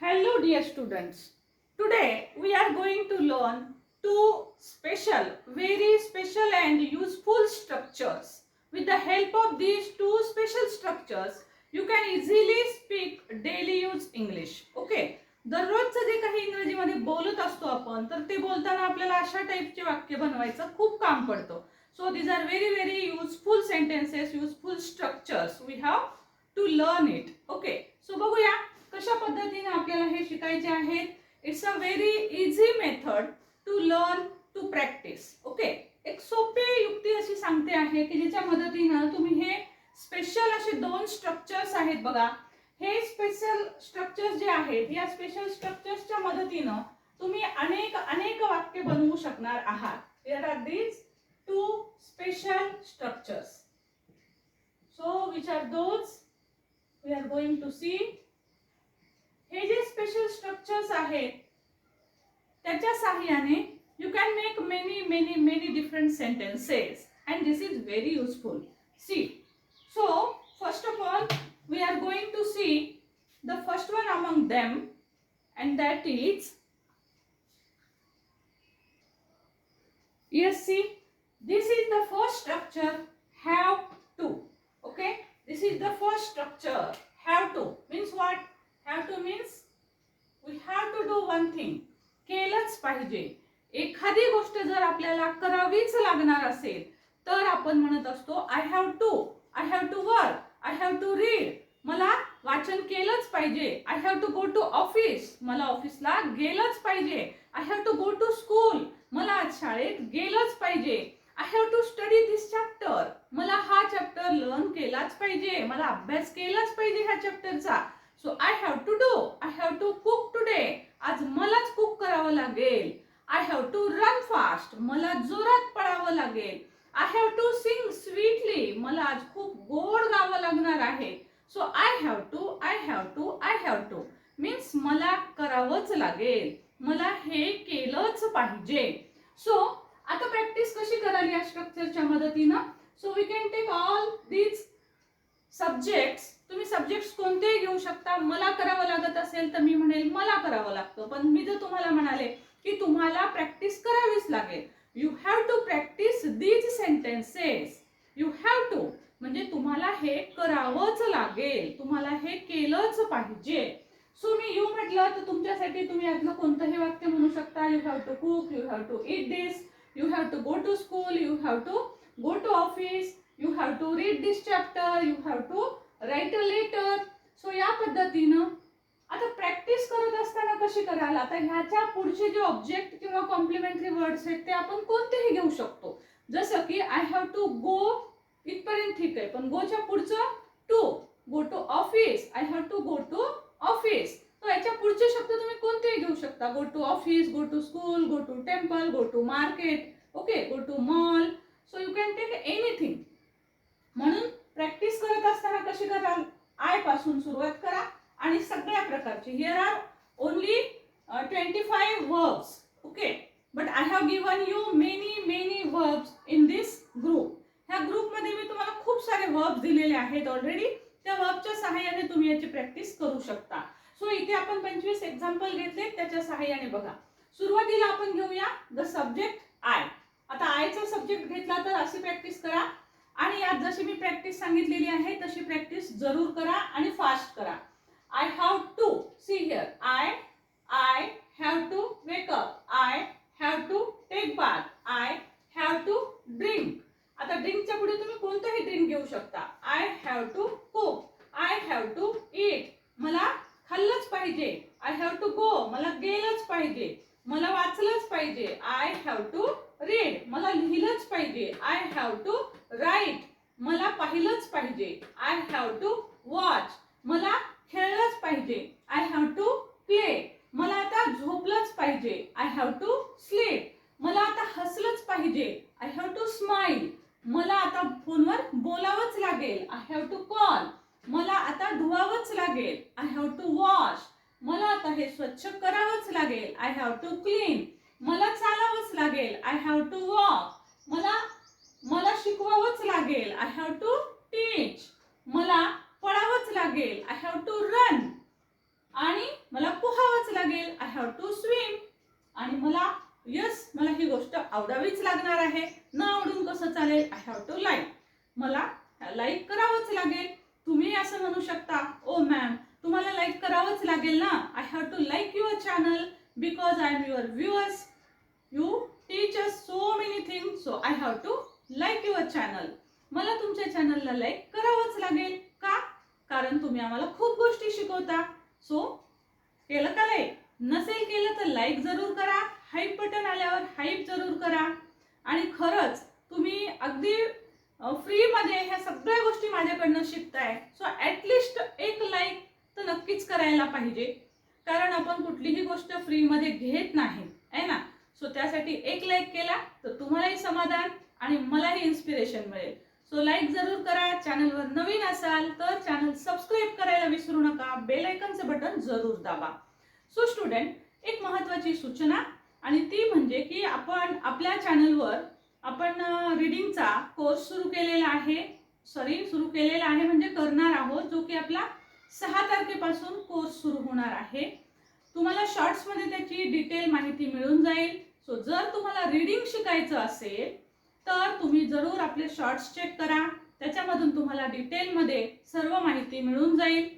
Hello dear students. Today we are going to learn two special, very special and useful structures. With the help of these two special structures, you can easily speak daily use English. Okay. दररोजचं जे काही इंग्रजीमध्ये बोलत असतो आपण तर ते बोलताना आपल्याला अशा टाईपचे वाक्य बनवायचं खूप काम पडतं. So these are very useful sentences, useful structures. We have to learn it. Okay. So बघूया कशा पद्धतीने आपल्याला हे शिकायचे आहेत. It's a very easy method to learn to practise. Okay. एक सोपी युक्ती अशी सांगते आहे की ज्याच्या मदतीने तुम्ही हे स्पेशल असे दोन स्ट्रक्चर्स आहेत बघा. हे स्पेशल स्ट्रक्चर्स जे आहेत या स्पेशल स्ट्रक्चर्सच्या मदतीने तुम्ही अनेक वाक्य बनवू शकणार आहात. Here are these two special structures. So which are those we are going to see. हे जे स्पेशल स्ट्रक्चर्स आहेत त्याच्या सहाय्याने you can make many different sentences and this is very useful. See. So first of all we are going to see the first one among them, and that is, yes, see, this is the first structure, have to. Okay, this is the first structure, have to means what? Have to means we have to do one thing. केलंच पाहिजे. एखादी गोष्ट जर आपल्याला करावीच लागणार असेल तर आपण म्हणत असतो I have to work, I have to read. मला वाचन केलंच पाहिजे. I have to go to office. मला ऑफिसला गेलंच पाहिजे. I have to go to school. मला आज शाळेत गेलंच पाहिजे. I have to study this chapter. मला हा चॅप्टर लर्न केलाच पाहिजे. मला अभ्यास केलाच पाहिजे ह्या चॅप्टरचा. So I have to do. I have to cook today. आज मलाच कुक करावं लागेल. I have to run fast. मला जोरात पळावं लागेल. I have to sing sweetly. मला आज खूप गोड गावं लागणार आहे. So I have to means मला करावंच लागेल. मला हे केलंच पाहिजे. सो आता प्रॅक्टिस कशी कराल या स्ट्रक्चरच्या मदतीनं. So we can take all these subjects. तुम्ही सब्जेक्ट्स कोणतेही घेऊ शकता. मला करावं लागत असेल तर मी म्हणेल मला करावं लागतं. पण मी जर तुम्हाला म्हणाले की तुम्हाला प्रॅक्टिस करावीच लागेल. You have to practise these sentences. You have to म्हणजे तुम्हाला हे करावंच लागेल. तुम्हाला हे केलंच पाहिजे. सो मी यू म्हटलं तर तुमच्यासाठी तुम्ही यातलं कोणतंही वाक्य म्हणू शकता. You have to cook, you have to eat this, you have to go to school, you have to go to office, you have to read this chapter, you have to write a letter. So या पद्धतीनं आता practice करत असताना कशी कराल. आता ह्याच्या पुढचे जे ऑब्जेक्ट किंवा कॉम्प्लिमेंटरी वर्ड्स आहेत ते आपण कोणतेही घेऊ शकतो. जसं की आय हॅव टू गो इथपर्यंत ठीक आहे. पण गोच्या पुढचं to. Go to office. I have to go to office. तर याच्या पुढचे शब्द तुम्ही कोणतेही घेऊ शकता. Go to office, go to school, go to temple, go to market. Okay. Go to mall. So you can take anything. म्हणून practice करत असताना कशी कराल. आय पासून सुरुवात करा आणि सगळ्या प्रकारचे. Here are only 25 verbs. Okay. But I have given you many verbs in this group. ह्या ग्रुपमध्ये मी तुम्हाला खूप सारे वर्ब्स दिलेले आहेत ऑलरेडी. त्या वर्बच्या सहाय्याने तुम्ही याची प्रॅक्टिस करू शकता. सो इथे आपण 25 एक्झाम्पल घेतले त्याच्या सहाय्याने बघा. सुरुवातीला आपण घेऊया द सब्जेक्ट आय. आता आयचा सब्जेक्ट घेतला तर अशी प्रॅक्टिस करा आणि यात जशी मी प्रॅक्टिस सांगितलेली आहे तशी प्रॅक्टिस जरूर करा आणि फास्ट करा. I have to. See here. I have to wake up. I have to take bath. I have to drink. आता ड्रिंकच्या पुढे तुम्ही कोणतंही ड्रिंक घेऊ शकता. I have to cook. I have to eat. मला खाल्लंच पाहिजे. I have to go. मला गेलंच पाहिजे. मला वाचलंच पाहिजे. I have to read. मला लिहिलंच पाहिजे. I have to write. मला पाहिलंच पाहिजे. I have to watch. मला खेळलंच पाहिजे. I have to play. मला आता झोपलंच पाहिजे. I have to sleep. मला आता हसलंच पाहिजे. I have to smile. मला आता फोनवर बोलावंच लागेल. I have to call. मला आता धुवावंच लागेल. I have to wash. मला आता हे स्वच्छ करावंच लागेल. I have to clean. मला चालावंच लागेल. I have to walk. मला शिकवावंच लागेल. I have to teach. मला पळावंच लागेल. I have to run. आणि मला पोहावंच आवडावीच लागणार आहे. न आवडून कसं चालेल? I have to like. मला लाईक करावंच लागेल. तुम्ही असं म्हणू शकता, ओ मॅम तुम्हाला लाईक करावंच लागेल ना. I have to like your channel because I am your viewers. You teach us so many things so I have to like your channel. मला तुमच्या चॅनलला लाईक करावंच लागेल. का? कारण तुम्ही आम्हाला खूप गोष्टी शिकवता. सो केलं का लाईक? नसेल केलं तर लाईक जरूर करा. हाईप बटन आल्यावर हाईप जरूर करा. आणि खरंच तुम्ही अगदी फ्रीमध्ये ह्या सगळ्या गोष्टी माझ्याकडनं शिकताय. सो ॲटलिस्ट एक लाईक तर नक्कीच करायला पाहिजे. कारण आपण कुठलीही गोष्ट फ्रीमध्ये घेत नाही आहे ना. सो त्यासाठी एक लाईक केला तर तुम्हालाही समाधान आणि मलाही इन्स्पिरेशन मिळेल. सो लाईक जरूर करा. चॅनलवर नवीन असाल तर चॅनल सबस्क्राईब करायला विसरू नका. बेल आयकॉनचं बटन जरूर दाबा. सो स्टुडंट, एक महत्त्वाची सूचना आणि ती म्हणजे की आपण आपल्या चॅनलवर आपण रीडिंगचा कोर्स सुरू केलेला आहे म्हणजे करणार आहोत, जो की आपला 6 तारखेपासून कोर्स सुरू होणार आहे. तुम्हाला शॉर्ट्समध्ये त्याची डिटेल माहिती मिळून जाईल. सो जर तुम्हाला रीडिंग शिकायचं असेल तर तुम्ही जरूर आपले शॉर्ट्स चेक करा. त्याच्यामधून तुम्हाला डिटेलमध्ये सर्व माहिती मिळून जाईल.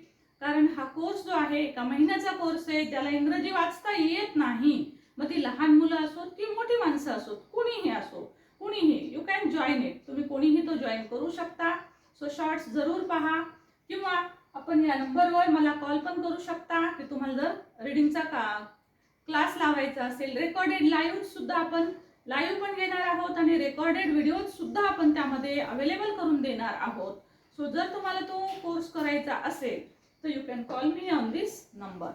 कारण हा कोर्स जो आहे 1 महिन्याचा कोर्स आहे. त्याला इंग्रजी वाचता येत नाही. मग ती लहान मुलं असोत की मोठी माणसं असोत, कुणीही असो, कुणीही यू कॅन जॉईन इट. तुम्ही कोणीही तो जॉईन करू शकता. सो शॉर्ट्स जरूर पहा किंवा आपण या नंबरवर मला कॉल पण करू शकता की तुम्हाला जर रीडिंगचा क्लास लावायचा असेल. रेकॉर्डेड लाईव्ह सुद्धा आपण लाईव्ह पण घेणार आहोत आणि रेकॉर्डेड व्हिडिओ सुद्धा आपण त्यामध्ये अवेलेबल करून देणार आहोत. सो जर तुम्हाला तो कोर्स करायचा असेल तर you can call me on this number.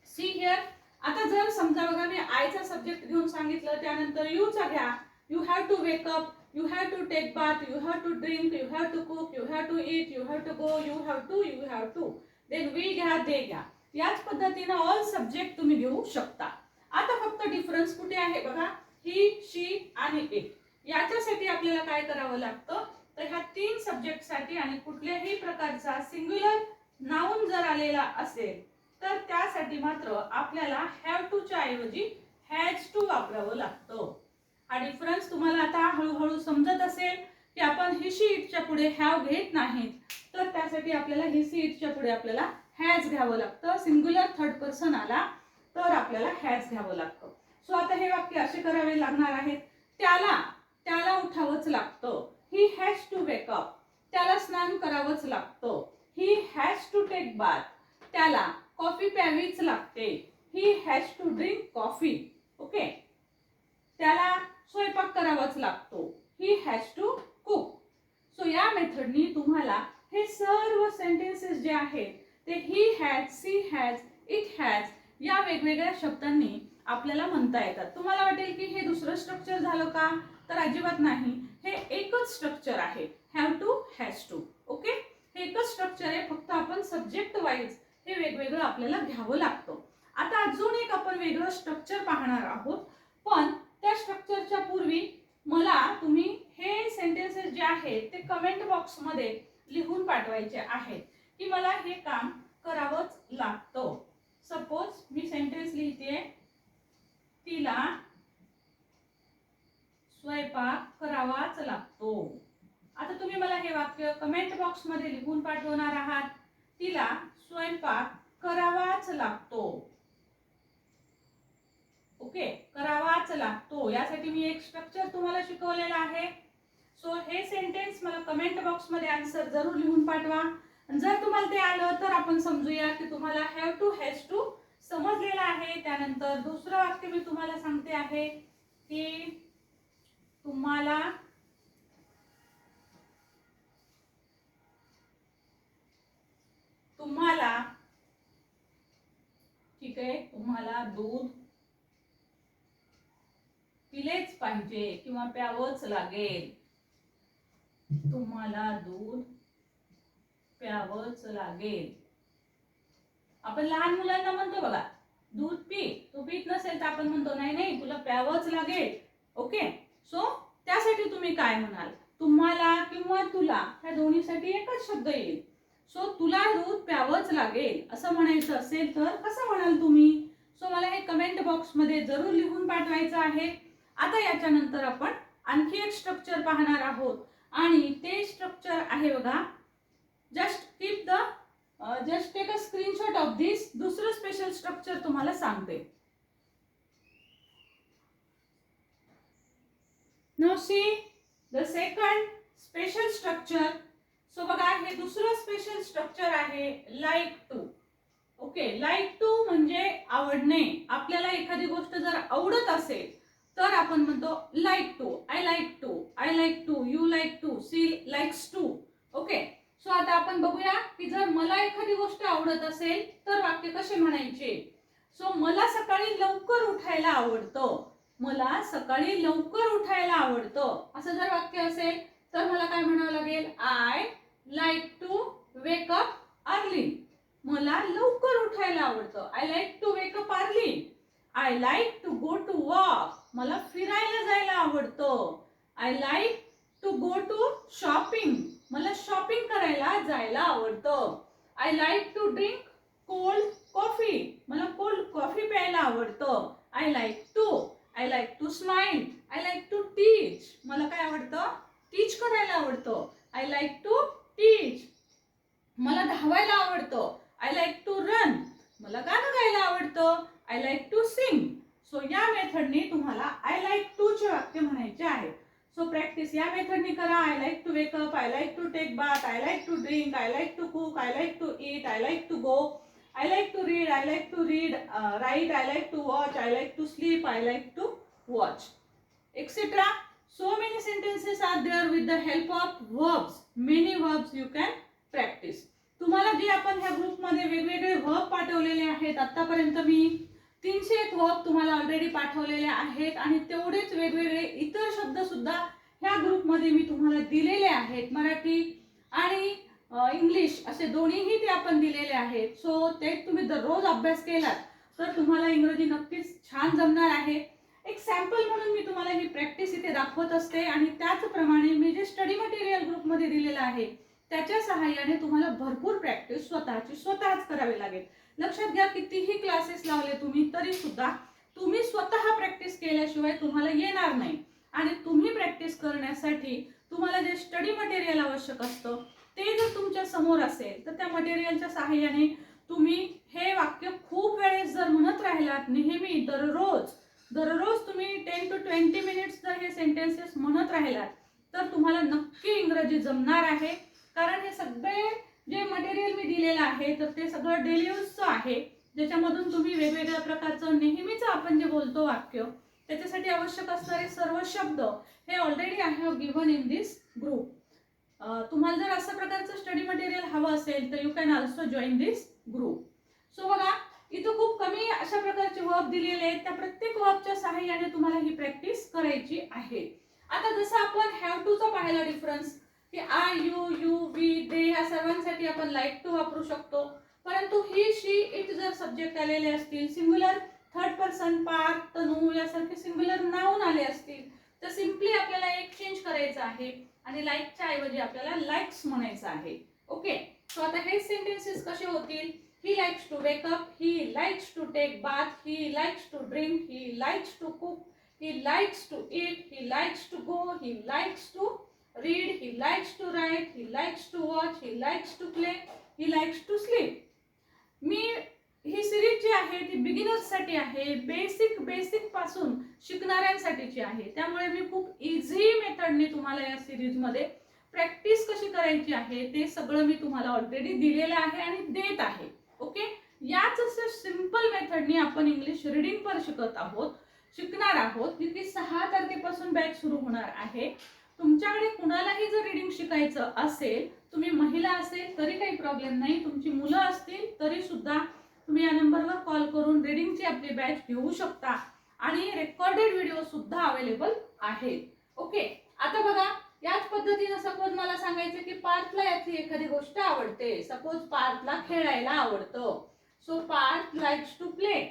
See here. आता जर समजा बघा मी आयचा सब्जेक्ट घेऊन सांगितलं, त्यानंतर यूचा घ्या. You have to wake up, you have to take bath, you have to drink, you have to cook, you have to eat, you have to go, you have to then we घ्या, they घ्या. याच पद्धतीने all subject तुम्ही घेऊ शकता. आता फक्त difference कुठे आहे बघा, ही, शी आणि इट. याच्यासाठी आपल्याला काय करावं लागतं तर ह्या 3 सब्जेक्टसाठी आणि कुठल्याही प्रकारचा सिंग्युलर नाउन जर आलेला असेल तर त्यासाठी मात्र आपल्याला हॅव टू च्या ऐवजी हॅज टू वापरावं लागतं. हा डिफरन्स तुम्हाला आता हळूहळू समजत असेल की आपण ही शी इटच्या पुढे हॅव घेत नाहीत, तर त्यासाठी आपल्याला ही सी इटच्या पुढे आपल्याला हॅज घ्यावं लागतं. सिंग्युलर थर्ड पर्सन आला तर आपल्याला हॅज घ्यावं लागतं. सो आता हे वाक्य असे करावे लागणार आहेत. त्याला उठावंच लागतं. He has to wake up. त्याला स्नान करावंच लागतं. He has to take bath. त्याला कॉफी प्यावीच लागते. He has to drink coffee. Okay. त्याला स्वयंपाक करावाच लागतो. He has to cook. So या मेथडनी तुम्हाला हे सर्व सेंटेन्सेस जे आहेत ते he has, she has, it has या वेगवेगळ्या शब्दांनी आपल्याला म्हणता येतात. तुम्हाला वाटेल की हे दुसरं स्ट्रक्चर झालं का? तर अजिबात नाही. हे एकच स्ट्रक्चर आहे. Have to, has to. Okay. हे एकच स्ट्रक्चर आहे. फक्त आपण सब्जेक्ट वाईज हे वेगवेगळं आपल्याला घ्यावं लागतं. आता अजून एक आपण वेगळं स्ट्रक्चर पाहणार आहोत. पण त्या स्ट्रक्चरच्या पूर्वी मला तुम्ही हे सेंटेन्सेस जे आहेत ते कमेंट बॉक्स मध्ये लिहून पाठवायचे आहेत की मला हे काम करावंच लागतं. सपोज मी सेंटेन्स लिहिते, तिला स्वयंपाक करावाच लागतो. आता तुम्ही मला हे वाक्य कमेंट बॉक्स मध्ये लिहून पाठवणार आहात. तिला स्वयंपाक करावाच लागतो. ओके. करावाच लागतो यासाठी मी एक स्ट्रक्चर तुम्हाला शिकवलेला आहे. सो हे सेंटेन्स मला कमेंट बॉक्स मध्ये आन्सर जरूर लिहून पाठवा. जर तुम्हाला ते आलं तर आपण समजूया की तुम्हाला हॅव टू, हॅज टू समजलेला आहे. त्यानंतर दुसरं वाक्य मी तुम्हाला सांगते आहे की तुम्हाला ठीक आहे, तुम्हाला दूध पिलेच पाहिजे किंवा प्यावंच लागेल. तुम्हाला दूध प्यावंच लागेल. आपण लहान मुलांना म्हणतो बघा, दूध पी. तो पीत नसेल तर आपण म्हणतो नाही नाही तुला प्यावंच लागेल. ओके. सो त्यासाठी तुम्ही काय म्हणाल? तुम्हाला किंवा तुला ह्या दोन्हीसाठी एकच शब्द येईल. सो तुला दूध प्यावंच लागेल असं म्हणायचं असेल तर कसं म्हणाल तुम्ही? सो मला हे कमेंट बॉक्स मध्ये जरूर लिहून पाठवायचं आहे. आता याच्यानंतर आपण आणखी एक स्ट्रक्चर पाहणार आहोत आणि ते स्ट्रक्चर आहे बघा, just take a screenshot of this. दुसरं स्पेशल स्ट्रक्चर तुम्हाला सांगते. Now see the second special structure. So बघा, हे दुसरं स्पेशल स्ट्रक्चर आहे like to. Okay, like to म्हणजे आवडणे. आपल्याला एखादी गोष्ट जर आवडत असेल तर आपण म्हणतो like to, I like to, I like to, you like to, she likes to. Okay, so आता आपण बघूया की जर मला एखादी गोष्ट आवडत असेल तर वाक्य कसे म्हणायचे. सो मला सकाळी लवकर उठायला आवडतं, मला सकाळी लवकर उठायला आवडतं, असं जर वाक्य असेल तर मला काय म्हणावं लागेल, I like to wake up early. मला लवकर उठायला आवडतं, I like to wake up early. I like to go to walk, मला फिरायला जायला आवडतं. I like to go to shopping, मला शॉपिंग करायला जायला आवडतं. I like to drink cold coffee, मला कोल्ड कॉफी प्यायला आवडतं. I like to smile, I like to teach, मला काय आवडतं, टीच करायला आवडतं. I like to teach. मला धावायला आवडतं, आय लाईक टू रन, मला गाणं गायला आवडतं. I like to sing. So या मेथडने तुम्हाला आय लाईक टू चे वाक्य म्हणायचे आहे. सो प्रॅक्टिस या मेथडने करा. I like to wake up, I like to take bath, I like to drink, I like to cook, I like to eat, I like to go, I like to read, I like to write, I like to watch, I like to sleep, I like to watch, etcetera. So many sentences are there with the help of verbs. Many verbs you can practice. तुम्हाला जे आपण ह्या ग्रुपमध्ये वेगवेगळे verb पाठवलेले आहेत, आतापर्यंत मी 300 verb तुम्हाला ऑलरेडी पाठवलेले आहेत आणि तेवढेच वेगवेगळे इतर शब्द सुद्धा ह्या ग्रुपमध्ये मी तुम्हाला दिलेले आहेत. मराठी आणि इंग्लिश असे दोन्हीही ते आपण दिलेले आहेत. सो ते तुम्ही दररोज अभ्यास केलात तर तुम्हाला इंग्रजी नक्कीच छान जमणार आहे. एक सॅम्पल म्हणून मी तुम्हाला ही प्रॅक्टिस इथे दाखवत असते आणि त्याचप्रमाणे मी जे स्टडी मटेरियल ग्रुपमध्ये दिलेलं आहे त्याच्या सहाय्याने तुम्हाला भरपूर प्रॅक्टिस स्वतःच करावी लागेल. लक्षात घ्या, कितीही क्लासेस लावले तुम्ही तरी सुद्धा तुम्ही स्वतः प्रॅक्टिस केल्याशिवाय तुम्हाला येणार नाही. आणि तुम्ही प्रॅक्टिस करण्यासाठी तुम्हाला जे स्टडी मटेरियल आवश्यक असतं ते जर तुमच्या समोर असेल तर त्या मटेरियलच्या सहाय्याने तुम्ही हे वाक्य खूप वेळेस जर म्हणत राहिलात, नेहमी दररोज तुम्ही 10 to 20 मिनिट्स जर हे सेंटेन्सेस म्हणत राहिलात तर तुम्हाला नक्की इंग्रजी जमणार आहे. कारण हे सगळे जे मटेरियल मी दिलेलं आहे तर ते सगळं डेली यूजचं आहे, ज्याच्यामधून तुम्ही वेगवेगळ्या प्रकारचं नेहमीच आपण जे बोलतो वाक्य त्याच्यासाठी आवश्यक असणारे सर्व शब्द हे already I have given in this group. तुम्हाला जर अशा प्रकारचं स्टडी मटेरियल हवं असेल तर you can also join this group. So बघा, इथं खूप कमी अशा प्रकारचे वर्ब दिलेले आहेत, त्या प्रत्येक वर्बच्या सहाय्याने तुम्हाला ही प्रॅक्टिस करायची आहे. आता जसं आपण हॅव टू चा पाहिला डिफरन्स की आय, यू, वी, दे ह्या सर्वांसाठी आपण लाईक टू वापरू शकतो. परंतु ही, शी, इट जर सब्जेक्ट आलेले असतील, सिंग्युलर, थर्ड पर्सन, पार्थ, तनू यासारखे सिंग्युलर नाउन आले असतील तर सिम्पली आपल्याला एक चेंज करायचं आहे आणि लाईकच्या ऐवजी आपल्याला लाईक्स म्हणायचं आहे. ओके, सो आता हे सेंटेन्सेस कसे होतील. He likes to wake up, he likes to take bath, he likes to drink, he likes to cook, he likes to eat, he likes to go, he likes to read, he likes to write, he likes to watch, he likes to play, he likes to sleep. मी ही series जी आहे ती beginners साठी आहे, basic पासून शिकणाऱ्यांसाठीची आहे. त्यामुळे मी खूप इझी मेथडने तुम्हाला या सिरीज मध्ये प्रॅक्टिस कशी करायची आहे ते सगळं मी तुम्हाला ऑलरेडी दिलेलं आहे आणि देत आहे. ओके, याच सिंपल मेथडने आपण इंग्लिश रीडिंग पर शिकणार आहोत. जी 6 तारखेपासून बॅच सुरू होणार आहे. तुमच्याकडे कुणालाही जर रीडिंग शिकायचं असेल, तुम्ही महिला असेल तरी काही प्रॉब्लेम नाही, तुमची मुलं असतील तरी सुद्धा तुम्ही या नंबरवर कॉल करून रीडिंगची आपली बॅच घेऊ शकता आणि रेकॉर्डेड व्हिडिओ सुद्धा अवेलेबल आहेत. ओके, आता बघा, याच पद्धतीने सपोज मला सांगायचं की पार्थला यातली एखादी गोष्ट आवडते. सपोज पार्थला खेळायला आवडतं. So Parth likes to play.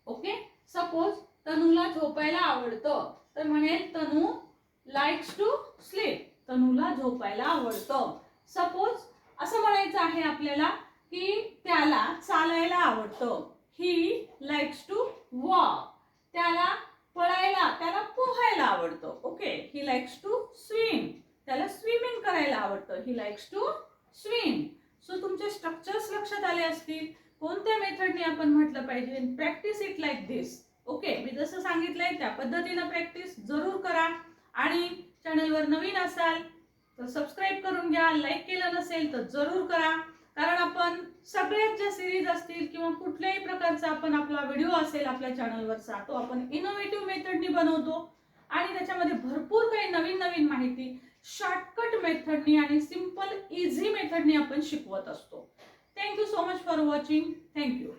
Okay, suppose तनूला झोपायला आवडतं तर म्हणेल तनू लाइक्स टू स्लीप. तनूला झोपायला आवडतं. सपोज असं म्हणायचं आहे आपल्याला की त्याला चालायला आवडतं. He likes to walk. त्याला पळायला, त्याला पोहायला आवडतं. Okay, he likes to swim, त्याला स्विमिंग करायला आवडतं. He likes to swim. So तुमचे स्ट्रक्चर्स लक्षात आले असतील. कोणत्या मेथडने आपण म्हटलं पाहिजे. Practice it like this. Okay, मी जसं सांगितलंय त्या पद्धतीनं प्रॅक्टिस जरूर करा. आणि चॅनलवर नवीन असाल तर सबस्क्राईब करून घ्या. लाईक केलं नसेल तर जरूर करा. कारण आपण सगळ्यात ज्या सिरीज असतील किंवा कुठल्याही प्रकारचा आपण आपला व्हिडिओ असेल आपल्या चॅनलवरचा, तो आपण इनोव्हेटिव्ह मेथडनी बनवतो आणि त्याच्यामध्ये भरपूर काही नवीन नवीन माहिती शॉर्टकट मेथडनी आणि सिंपल इझी मेथडनी आपण शिकवत असतो. Thank you so much for watching. Thank you.